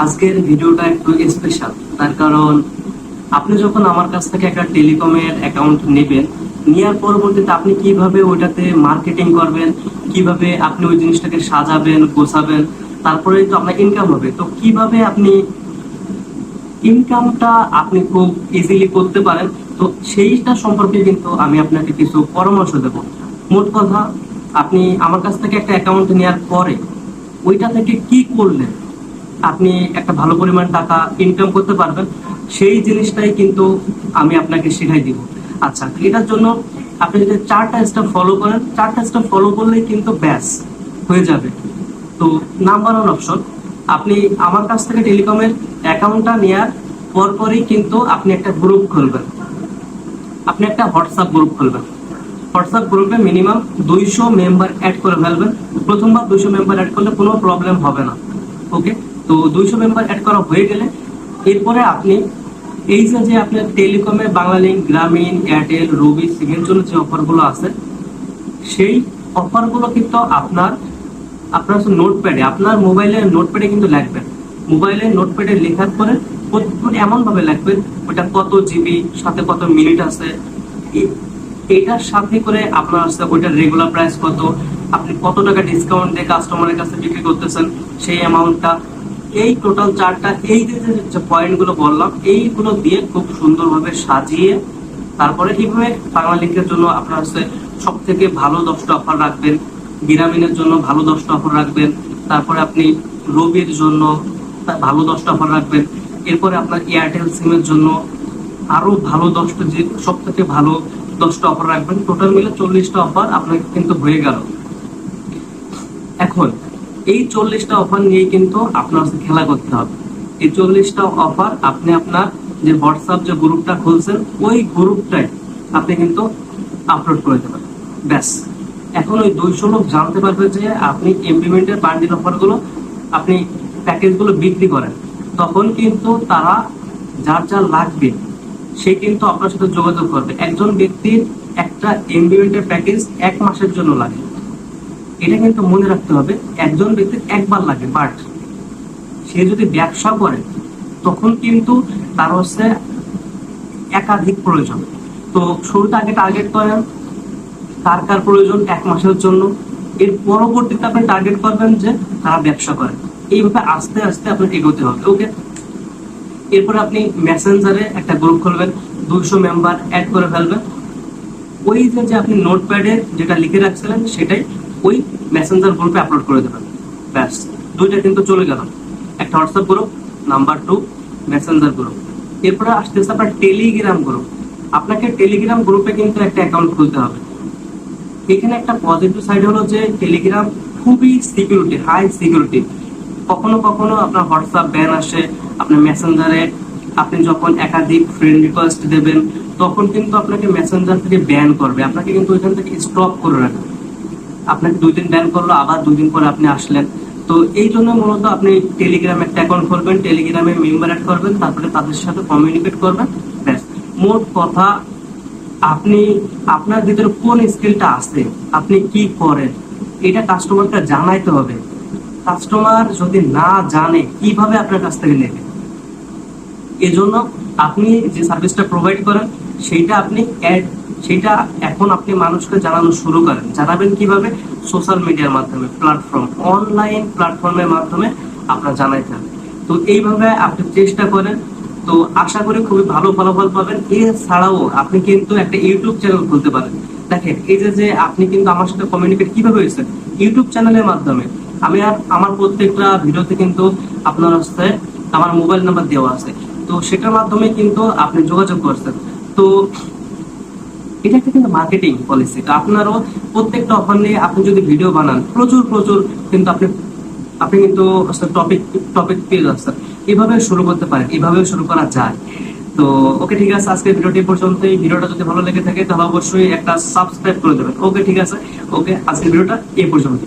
আজকের ভিডিওটা একটু স্পেশাল, তার কারণ আপনি যখন আমার কাছ থেকে একটা টেলিকমের অ্যাকাউন্ট নেবেন, নেওয়ার পরবর্তীতে আপনি কিভাবে ওইটাতে মার্কেটিং করবেন, কিভাবে আপনি ওই জিনিসটাকে সাজাবেন গোছাবেন, তারপরে তো আপনার ইনকাম হবে। তো কিভাবে আপনি ইনকামটা আপনি খুব ইজিলি করতে পারেন, তো সেইটা সম্পর্কে কিন্তু আমি আপনাকে কিছু পরামর্শ দেব। মোট কথা, আপনি আমার কাছ থেকে একটা অ্যাকাউন্ট নেওয়ার পরে ওইটা থেকে কি করলে আপনি একটা ভালো পরিমাণ টাকা ইনকাম করতে পারবেন, সেই জিনিসটাই কিন্তু আমি আপনাকে শেখাই দিব। আচ্ছা, এটার জন্য আপনি যদি 4টা স্টেপ ফলো করেন, 4টা স্টেপ ফলো করলেই কিন্তু ব্যাস হয়ে যাবে। তো নাম্বার 1 অপশন, আপনি আমার কাছ থেকে টেলিকমের অ্যাকাউন্টটা নেওয়ার পরপরই কিন্তু আপনি একটা গ্রুপ খুলবেন। আপনি একটা হোয়াটসঅ্যাপ গ্রুপ খুলবেন। হোয়াটসঅ্যাপ গ্রুপে মিনিমাম 200 মেম্বার অ্যাড করে ফেলবেন। প্রথমবার 200 মেম্বার অ্যাড করলে কোনো প্রবলেম হবে না। ওকে, তো 200 মেম্বার অ্যাড করা হয়ে গেলে এরপরে আপনি এই যে আপনার টেলিকমে বাংলালিংক, গ্রামীণ, এয়ারটেল, রবি, সিমের জন্য যে অফারগুলো আছে, সেই অফারগুলো কিন্তু আপনার নোটপ্যাডে, আপনার মোবাইলের নোটপ্যাডে কিন্তু লিখবেন। মোবাইলের নোটপ্যাডে লেখার পরে এমন ভাবে লিখবেন ওটা কত জিবি, সাথে কত মিনিট আছে, এটার সাথে করে আপনার ওইটার রেগুলার প্রাইস কত, আপনি কত টাকা ডিসকাউন্ট দিয়ে কাস্টমারের কাছে বিক্রি করতেছেন সেই অ্যামাউন্টটা, এই টোটাল চার্টটা, এই যে পয়েন্টগুলো বললাম এইগুলো দিয়ে খুব সুন্দরভাবে সাজিয়ে তারপরে এইভাবে বাংলালিংকের জন্য আপনার সব থেকে ভালো 10টা অফার রাখবেন, গ্রামীণের জন্য ভালো 10টা অফার রাখবেন, তারপরে আপনি রবির জন্য ভালো 10টা অফার রাখবেন, এরপরে আপনার এয়ারটেল সিমের জন্য আরো ভালো 10টা, যে সব থেকে ভালো 10টা অফার রাখবেন। টোটাল মিলে 40টা অফার আপনার কিন্তু হয়ে গেল। এখন এই 40টা অফার নিয়ে কিন্তু আপনার খেলা করতে হবে। এই 40টা অফার আপনি আপনার যে হোয়াটসঅ্যাপ যে গ্রুপটা খুলছেন ওই গ্রুপটাই আপনি কিন্তু আপলোড করে দেবেন। ব্যাস, এখন ওই 200 লোক জানতে পারবে যে আপনি এমপিমেন্টের বান্ডিল অফারগুলো, আপনি প্যাকেজগুলো বিক্রি করেন। তখন কিন্তু তারা যার যা লাগবে সে কিন্তু আপনার সাথে যোগাযোগ করবে। একজন ব্যক্তির একটা এমপিমেন্টের প্যাকেজ 1 মাসের জন্য লাগে, এটা কিন্তু মনে রাখতে হবে। একজন ব্যক্তির একবার লাগে, বাট সে যদি ব্যবসা করে তখন কিন্তু তার একাধিক প্রয়োজন। তো শুরুতে আগে টার্গেট করেন কার কার প্রয়োজন 1 মাসের জন্য, এর পরবর্তীতে আপনি টার্গেট করবেন যে তারা ব্যবসা করে। এইভাবে আস্তে আস্তে আপনার এগোতে হবে। ওকে, এরপরে আপনি মেসেঞ্জারে একটা গ্রুপ খুলবেন, 200 মেম্বার অ্যাড করে ফেলবেন। ওই যে আপনি নোটপ্যাডে যেটা লিখে রাখছিলেন সেটাই ওই মেসেঞ্জার গ্রুপে আপলোড করে দেবেন। ব্যাস, 2টা কিন্তু চলে গেল, একটা WhatsApp group, number 2 Messenger group. এরপরে আসতেছে আপনার টেলিগ্রাম গ্রুপ। আপনাকে টেলিগ্রাম গ্রুপে কিন্তু একটা অ্যাকাউন্ট খুলতে হবে। এখানে একটা পজিটিভ সাইড হলো যে টেলিগ্রাম খুবই সিকিউরিটি, হাই সিকিউরিটি। কখনো কখনো আপনার হোয়াটসঅ্যাপ ব্যান আসে, আপনার মেসেঞ্জারে আপনি যখন একাধিক ফ্রেন্ড রিকোয়েস্ট দেবেন তখন কিন্তু আপনাকে মেসেঞ্জার থেকে ব্যান করবে, আপনাকে কিন্তু ওইখান থেকে স্টপ করে রাখবে। আপনাকে 2 দিন ব্যান করলো, আবার 2 দিন পরে আপনি আসলেন। তো এই জন্য মূলত আপনি টেলিগ্রামে একটা অ্যাকাউন্ট খুলবেন, টেলিগ্রামে মেম্বার অ্যাড করবেন, তারপরে তাদের সাথে কমিউনিকেট করবেন। ব্যাস, মোট কথা, আপনি আপনার ভিতরে কোন স্কিলটা আছে, আপনি কি করেন, এটা কাস্টমারকে জানাইতে হবে। কাস্টমার যদি না জানে কিভাবে আপনার কাছ থেকে নেবে? এজন্য আপনি যে সার্ভিসটা প্রোভাইড করেন সেটা এখন আপনি মানুষকে জানানো শুরু করেন। জানাবেন কিভাবে? সোশ্যাল মিডিয়ার মাধ্যমে, প্ল্যাটফর্ম, অনলাইন প্ল্যাটফর্মের মাধ্যমে আপনার জানাইতে হবে। তো এইভাবে আপনি চেষ্টা করেন, তো আশা করি খুবই ভালো ফলাফল পাবেন। এছাড়াও আপনি কিন্তু একটা ইউটিউব চ্যানেল খুলতে পারেন। দেখেন, এই যে আপনি কিন্তু আমার সাথে কমিউনিকেট কিভাবে হয়েছে, ইউটিউব চ্যানেলের মাধ্যমে। আমি আমার প্রত্যেকটা ভিডিওতে কিন্তু আপনার আমার মোবাইল নাম্বার দেওয়া আছে, তো সেটার মাধ্যমে কিন্তু আপনি যোগাযোগ করছেন। তো এটা একটা কিন্তু মার্কেটিং পলিসি। তো আপনারও প্রত্যেকটা অফার নিয়ে আপনি যদি ভিডিও বানান, প্রচুর কিন্তু আপনি কিন্তু টপিক পেয়ে যাচ্ছেন। এভাবে শুরু করতে পারেন, এভাবে শুরু করা যায়। তো ওকে, ঠিক আছে, আজকে ভিডিওটি পর্যন্তই। ভিডিওটা যদি ভালো লেগে থাকে তাহলে অবশ্যই একটা সাবস্ক্রাইব করে দেবেন। ওকে, ঠিক আছে, ওকে, আজকের ভিডিওটা এই পর্যন্ত।